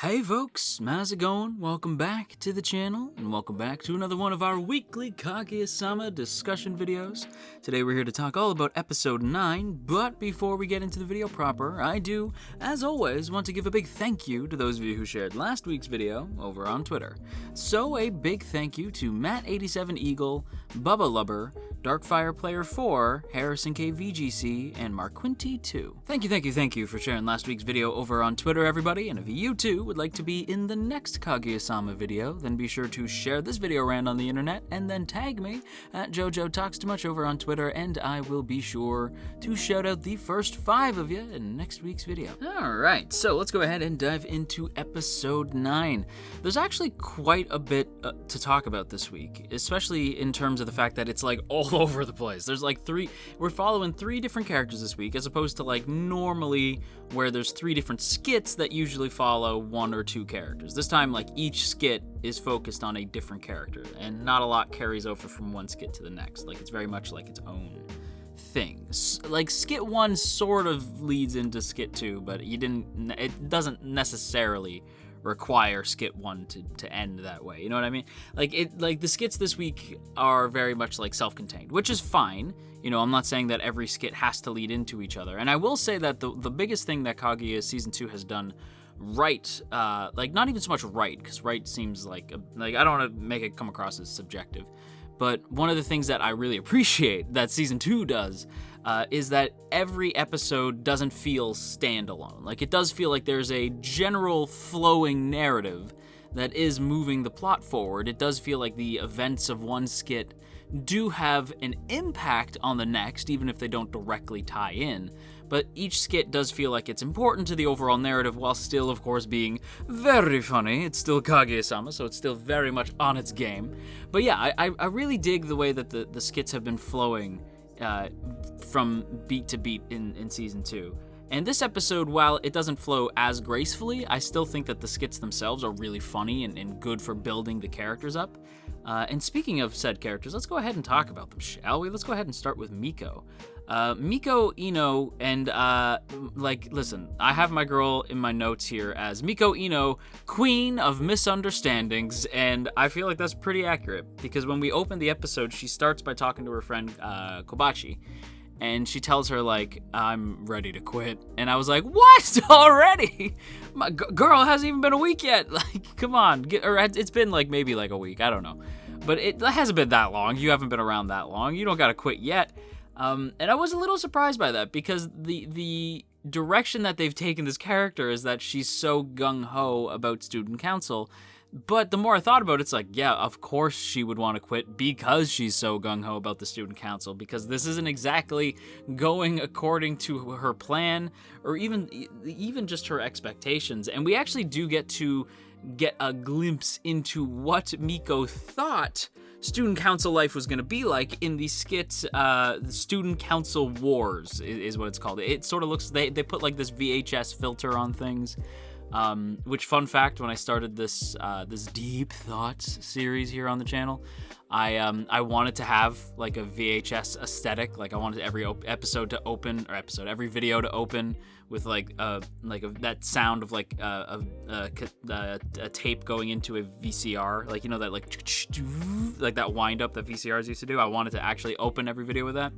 Hey folks, how's it going? Welcome back to the channel, and welcome back to another one of our weekly KAGUYA-SAMA discussion videos. Today we're here to talk all about episode 9, but before we get into the video proper, I do, as always, want to give a big thank you to those of you who shared last week's video over on Twitter. So a big thank you to Matt87Eagle, Bubba Lubber, Darkfire Player 4, Harrison KVGC, and Marquinty2. Thank you for sharing last week's video over on Twitter, everybody, and if you too would like to be in the next KAGUYA-SAMA video, then be sure to share this video around on the internet and then tag me at JoJo Talks Too Much over on Twitter, and I will be sure to shout out the first 5 of you in next week's video. Alright, so let's go ahead and dive into episode 9. There's actually quite a bit to talk about this week, especially in terms of the fact that it's like all over the place. There's like we're following 3 different characters this week, as opposed to like normally where there's 3 different skits that usually follow 1 or 2 characters. This time, like, each skit is focused on a different character, and not a lot carries over from one skit to the next. Like, it's very much like its own thing. Like, skit 1 sort of leads into skit 2, but it doesn't necessarily require skit 1 to end that way. You know what I mean? Like the skits this week are very much like self-contained, which is fine. You know, I'm not saying that every skit has to lead into each other. And I will say that the biggest thing that Kaguya Season 2 has done right, like not even so much right, because right seems like I don't want to make it come across as subjective, but one of the things that I really appreciate that Season 2 does is that every episode doesn't feel standalone. Like, it does feel like there's a general flowing narrative that is moving the plot forward. It does feel like the events of one skit do have an impact on the next, even if they don't directly tie in. But each skit does feel like it's important to the overall narrative, while still, of course, being very funny. It's still Kaguya-sama, so it's still very much on its game. But yeah, I really dig the way that the skits have been flowing from beat to beat in Season 2. And this episode, while it doesn't flow as gracefully, I still think that the skits themselves are really funny and good for building the characters up. And speaking of said characters, let's go ahead and talk about them, shall we? Let's go ahead and start with Miko. Miko Ino, and listen, I have my girl in my notes here as Miko Ino, Queen of Misunderstandings, and I feel like that's pretty accurate, because when we open the episode, she starts by talking to her friend Kobachi, and she tells her, like, I'm ready to quit. And I was like, what? Already? My girl, it hasn't even been a week yet. Like, come on. Or it's been, like, maybe, like, a week. I don't know. But it hasn't been that long. You haven't been around that long. You don't got to quit yet. And I was a little surprised by that, because the direction that they've taken this character is that she's so gung-ho about student council. But the more I thought about it, it's like, yeah, of course she would want to quit because she's so gung-ho about the student council, because this isn't exactly going according to her plan, or even just her expectations. And we actually do get a glimpse into what Miko thought student council life was going to be like in the skit, the Student Council Wars is what it's called. It sort of looks, they put like this VHS filter on things. Which, fun fact, when I started this deep thoughts series here on the channel, I wanted to have like a VHS aesthetic. Like, I wanted every every video to open with that sound of like a tape going into a VCR, like, you know, that like that wind up that VCRs used to do. I wanted to actually open every video with that.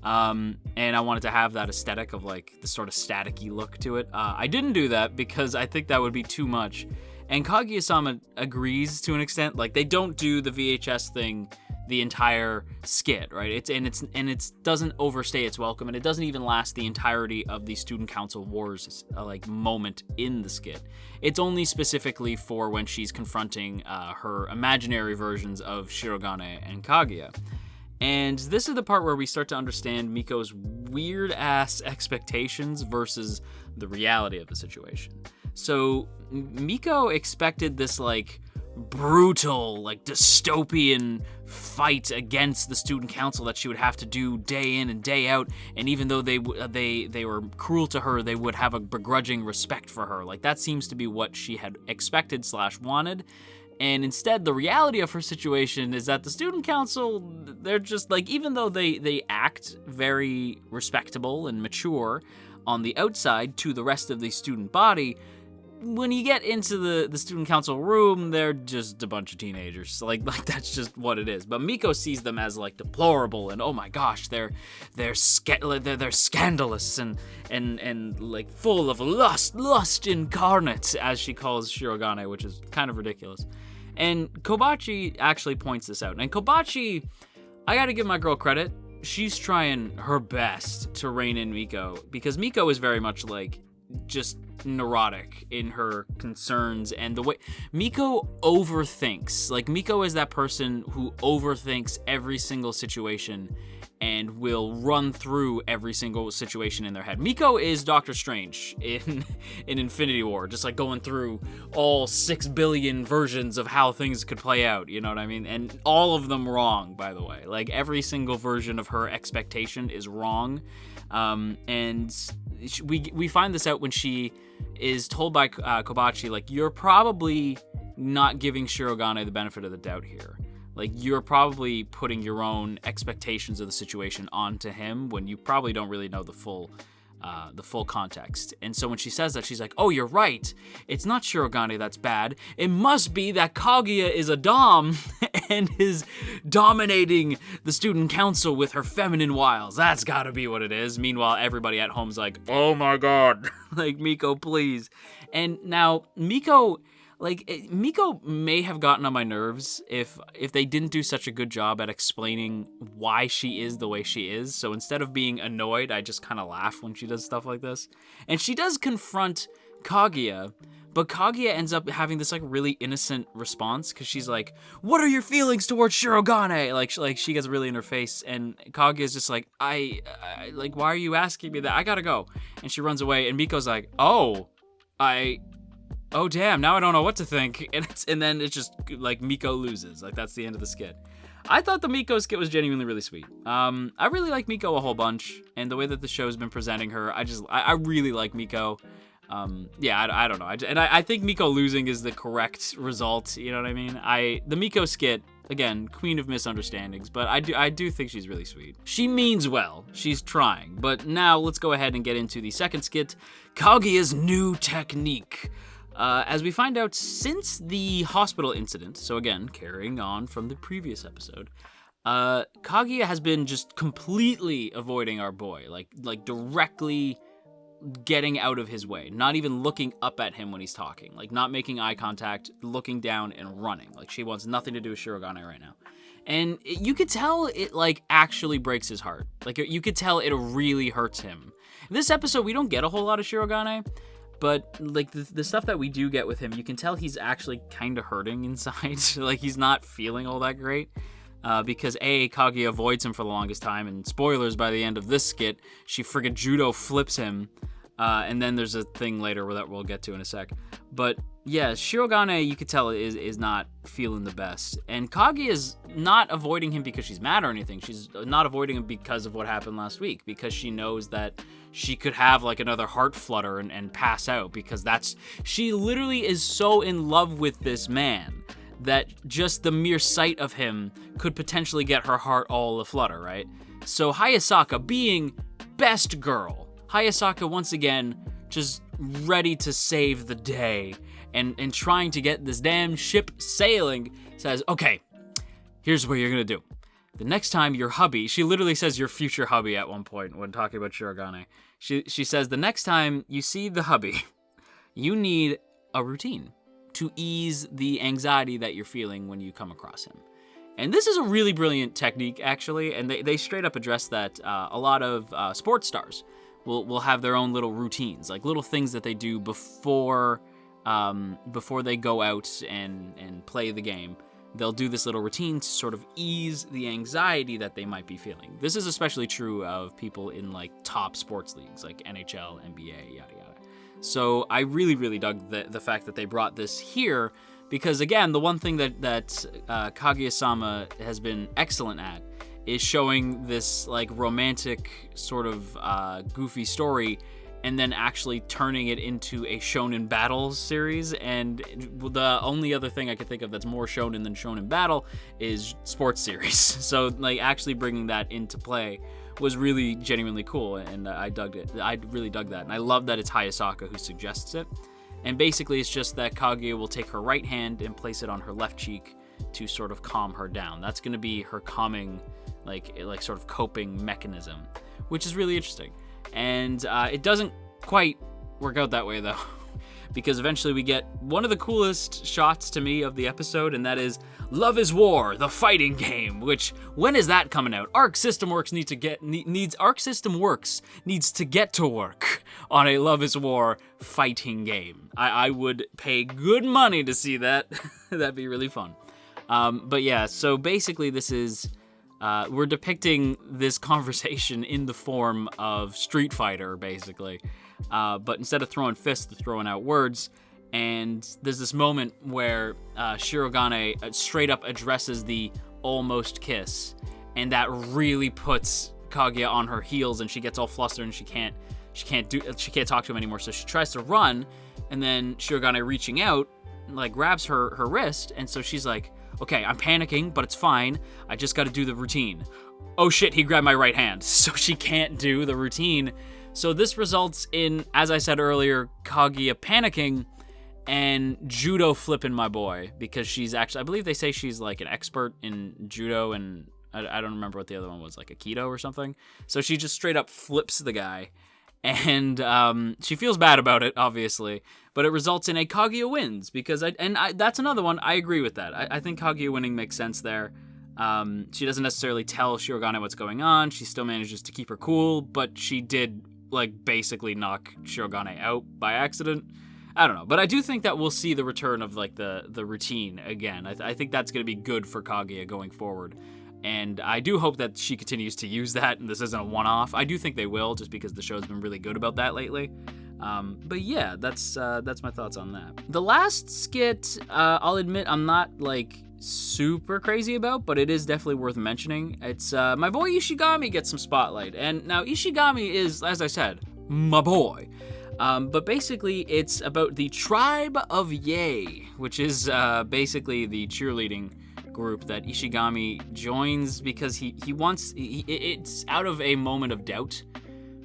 And I wanted to have that aesthetic of like the sort of staticky look to it. I didn't do that because I think that would be too much. And Kaguya-sama agrees to an extent. Like, they don't do the VHS thing the entire skit, right? It doesn't overstay its welcome, and it doesn't even last the entirety of the Student Council Wars like moment in the skit. It's only specifically for when she's confronting her imaginary versions of Shirogane and Kaguya. And this is the part where we start to understand Miko's weird-ass expectations versus the reality of the situation. So Miko expected this, like, brutal, like, dystopian fight against the student council that she would have to do day in and day out, and even though they were cruel to her, they would have a begrudging respect for her. Like, that seems to be what she had expected / wanted. And instead, the reality of her situation is that the student council, they're just, like, even though they act very respectable and mature on the outside to the rest of the student body, when you get into the student council room, they're just a bunch of teenagers. Like that's just what it is. But Miko sees them as like deplorable and oh my gosh, they're scandalous and like full of lust incarnate, as she calls Shirogane, which is kind of ridiculous. And Kobachi actually points this out. And Kobachi, I gotta give my girl credit. She's trying her best to rein in Miko, because Miko is very much like just neurotic in her concerns, and the way Miko overthinks. Like, Miko is that person who overthinks every single situation and will run through every single situation in their head. Miko is Doctor Strange in Infinity War, just like going through all 6 billion versions of how things could play out, you know what I mean? And all of them wrong, by the way. Like, every single version of her expectation is wrong. And we find this out when she is told by Kobachi, like, you're probably not giving Shirogane the benefit of the doubt here. Like, you're probably putting your own expectations of the situation onto him when you probably don't really know the full context. And so when she says that, she's like, oh, you're right. It's not Shirogane that's bad. It must be that Kaguya is a dom and is dominating the student council with her feminine wiles. That's gotta be what it is. Meanwhile, everybody at home's like, oh my god. Like, Miko, please. And now, Miko may have gotten on my nerves if they didn't do such a good job at explaining why she is the way she is. So instead of being annoyed, I just kind of laugh when she does stuff like this. And she does confront Kaguya, but Kaguya ends up having this like really innocent response, because she's like, what are your feelings towards Shirogane? Like she gets really in her face, and Kaguya's just like, I like, why are you asking me that? I gotta go. And she runs away, and Miko's like, oh damn, now I don't know what to think. And then it's just like Miko loses. Like, that's the end of the skit. I thought the Miko skit was genuinely really sweet. I really like Miko a whole bunch, and the way that the show's been presenting her, I really like Miko. Yeah, I don't know. I think Miko losing is the correct result, you know what I mean? The Miko skit, again, queen of misunderstandings, but I do think she's really sweet. She means well. She's trying. But now let's go ahead and get into the second skit, Kaguya's new technique. As we find out, since the hospital incident, so again, carrying on from the previous episode, Kaguya has been just completely avoiding our boy, like directly getting out of his way, not even looking up at him when he's talking, like not making eye contact, looking down and running. Like, she wants nothing to do with Shirogane right now. And you could tell it like actually breaks his heart. Like, you could tell it really hurts him. This episode, we don't get a whole lot of Shirogane, but like the stuff that we do get with him, you can tell he's actually kind of hurting inside. Like, he's not feeling all that great. Because Kaguya avoids him for the longest time, and spoilers, by the end of this skit, she friggin' judo flips him, and then there's a thing later that we'll get to in a sec. But yeah, Shirogane, you could tell, is not feeling the best. And Kaguya is not avoiding him because she's mad or anything. She's not avoiding him because of what happened last week, because she knows that she could have like another heart flutter and pass out, because she literally is so in love with this man that just the mere sight of him could potentially get her heart all aflutter, right? So Hayasaka, being best girl, Hayasaka once again just ready to save the day and trying to get this damn ship sailing, says, okay, here's what you're gonna do. The next time your hubby, she literally says your future hubby at one point when talking about Shirogane. She says, the next time you see the hubby, you need a routine to ease the anxiety that you're feeling when you come across him. And this is a really brilliant technique, actually, and they straight up address that. A lot of sports stars will have their own little routines, like little things that they do before they go out and play the game. They'll do this little routine to sort of ease the anxiety that they might be feeling. This is especially true of people in like top sports leagues, like NHL, NBA, yada yada. So I really, really dug the fact that they brought this here, because again, the one thing that Kaguya-sama has been excellent at is showing this like romantic sort of goofy story, and then actually turning it into a shonen battle series. And the only other thing I could think of that's more shonen than shonen battle is sports series. So like actually bringing that into play was really genuinely cool, and I dug it. I really dug that, and I love that it's Hayasaka who suggests it. And basically it's just that Kaguya will take her right hand and place it on her left cheek to sort of calm her down. That's going to be her calming, like sort of coping mechanism, which is really interesting. And it doesn't quite work out that way though, because eventually we get one of the coolest shots to me of the episode, and that is Love is War, the fighting game, which, when is that coming out? Arc System Works needs to get to work on a Love is War fighting game. I would pay good money to see that. That'd be really fun. But yeah, so basically this is, we're depicting this conversation in the form of Street Fighter, basically. But instead of throwing fists, they're throwing out words. And there's this moment where Shirogane straight up addresses the almost kiss. And that really puts Kaguya on her heels, and she gets all flustered and she can't talk to him anymore. So she tries to run, and then Shirogane, reaching out, like grabs her wrist, and so she's like, okay, I'm panicking, but it's fine. I just got to do the routine. Oh shit, he grabbed my right hand. So she can't do the routine. So this results in, as I said earlier, Kaguya panicking and judo flipping my boy, because she's actually, I believe they say she's like an expert in judo, and I don't remember what the other one was, like Aikido or something. So she just straight up flips the guy. And she feels bad about it, obviously, but it results in a Kaguya wins, because that's another one. I agree with that. I think Kaguya winning makes sense there. She doesn't necessarily tell Shirogane what's going on. She still manages to keep her cool, but she did like basically knock Shirogane out by accident. I don't know, but I do think that we'll see the return of like the routine again. I think that's going to be good for Kaguya going forward. And I do hope that she continues to use that, and this isn't a one-off. I do think they will, just because the show's been really good about that lately. But yeah, that's my thoughts on that. The last skit, I'll admit I'm not like super crazy about, but it is definitely worth mentioning. It's my boy Ishigami gets some spotlight, and now Ishigami is, as I said, my boy. But basically, it's about the Tribe of Yay, which is basically the cheerleading group that Ishigami joins because he wants. It's out of a moment of doubt,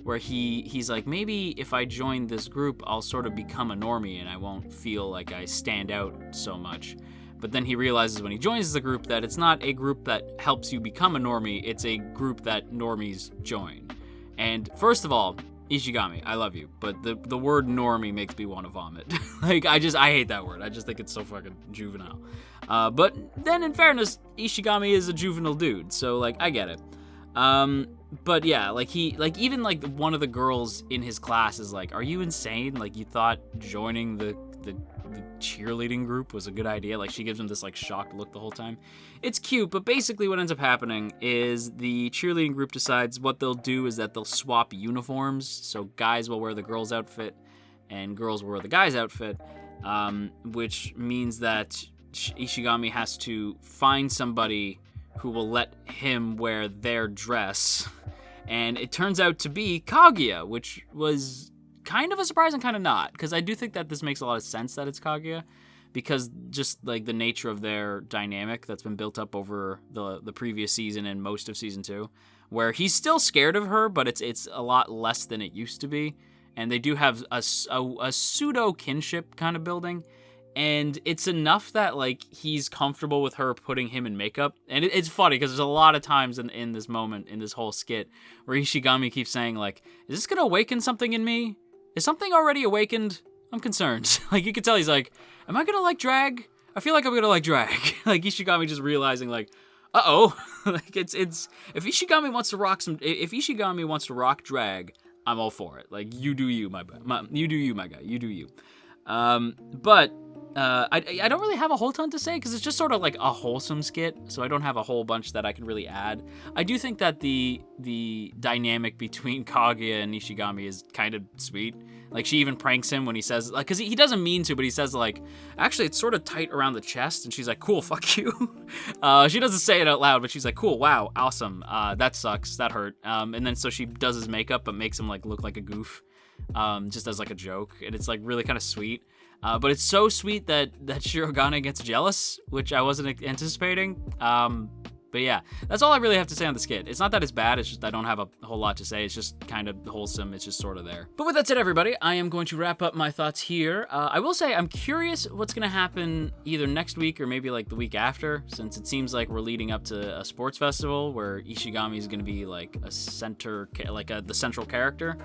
where he's like, maybe if I join this group, I'll sort of become a normie and I won't feel like I stand out so much. But then he realizes when he joins the group that it's not a group that helps you become a normie, it's a group that normies join. And first of all, Ishigami, I love you, but the word normie makes me want to vomit. Like, I hate that word. I just think it's so fucking juvenile. But then in fairness, Ishigami is a juvenile dude, so like, I get it. But yeah, like even like one of the girls in his class is like, are you insane? Like, you thought joining the cheerleading group was a good idea? Like, she gives him this like shocked look the whole time. It's cute, but basically what ends up happening is the cheerleading group decides what they'll do is that they'll swap uniforms. So guys will wear the girl's outfit and girls will wear the guy's outfit, which means that Ishigami has to find somebody who will let him wear their dress. And it turns out to be Kaguya, which was kind of a surprise and kind of not, because I do think that this makes a lot of sense that it's Kaguya, because just like the nature of their dynamic that's been built up over the previous season and most of season 2, where he's still scared of her, but it's a lot less than it used to be, and they do have a pseudo kinship kind of building, and it's enough that like he's comfortable with her putting him in makeup. And it's funny because there's a lot of times in this moment, in this whole skit, where Ishigami keeps saying like, is this gonna awaken something in me? Is something already awakened? I'm concerned. Like, you can tell he's like, am I gonna like drag? I feel like I'm gonna like drag. Like, Ishigami just realizing like, uh-oh. Like, it's if Ishigami wants to rock drag, I'm all for it. Like, you do you, my guy. You do you. But I don't really have a whole ton to say, because it's just sort of like a wholesome skit, so I don't have a whole bunch that I can really add. I do think that the dynamic between Kaguya and Ishigami is kind of sweet. Like, she even pranks him when he says, like, because he doesn't mean to, but he says, like, actually, it's sort of tight around the chest, and she's like, cool, fuck you. She doesn't say it out loud, but she's like, cool, wow, awesome, that sucks, that hurt. And then so she does his makeup, but makes him, like, look like a goof, just as, like, a joke, and it's, like, really kind of sweet. But it's so sweet that Shirogane gets jealous, which I wasn't anticipating. But yeah, that's all I really have to say on the skit. It's not that it's bad, it's just I don't have a whole lot to say. It's just kind of wholesome, it's just sort of there. But with that said, everybody, I am going to wrap up my thoughts here. I will say I'm curious what's gonna happen either next week or maybe like the week after, since it seems like we're leading up to a sports festival where Ishigami is gonna be like a center, the central character.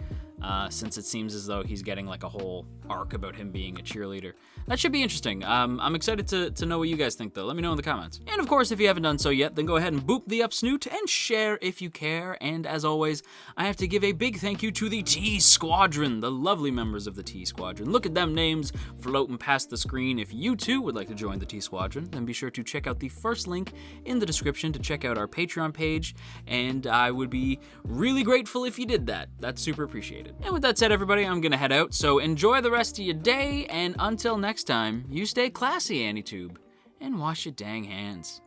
Since it seems as though he's getting like a whole arc about him being a cheerleader. That should be interesting. I'm excited to know what you guys think though. Let me know in the comments. And of course, if you haven't done so yet, then go ahead and boop the up snoot and share if you care. And as always, I have to give a big thank you to the T Squadron, the lovely members of the T Squadron. Look at them names floating past the screen. If you too would like to join the T Squadron, then be sure to check out the first link in the description to check out our Patreon page. And I would be really grateful if you did that. That's super appreciated. And with that said, everybody, I'm gonna head out, so enjoy the rest of your day, and until next time, you stay classy, AniTube, and wash your dang hands.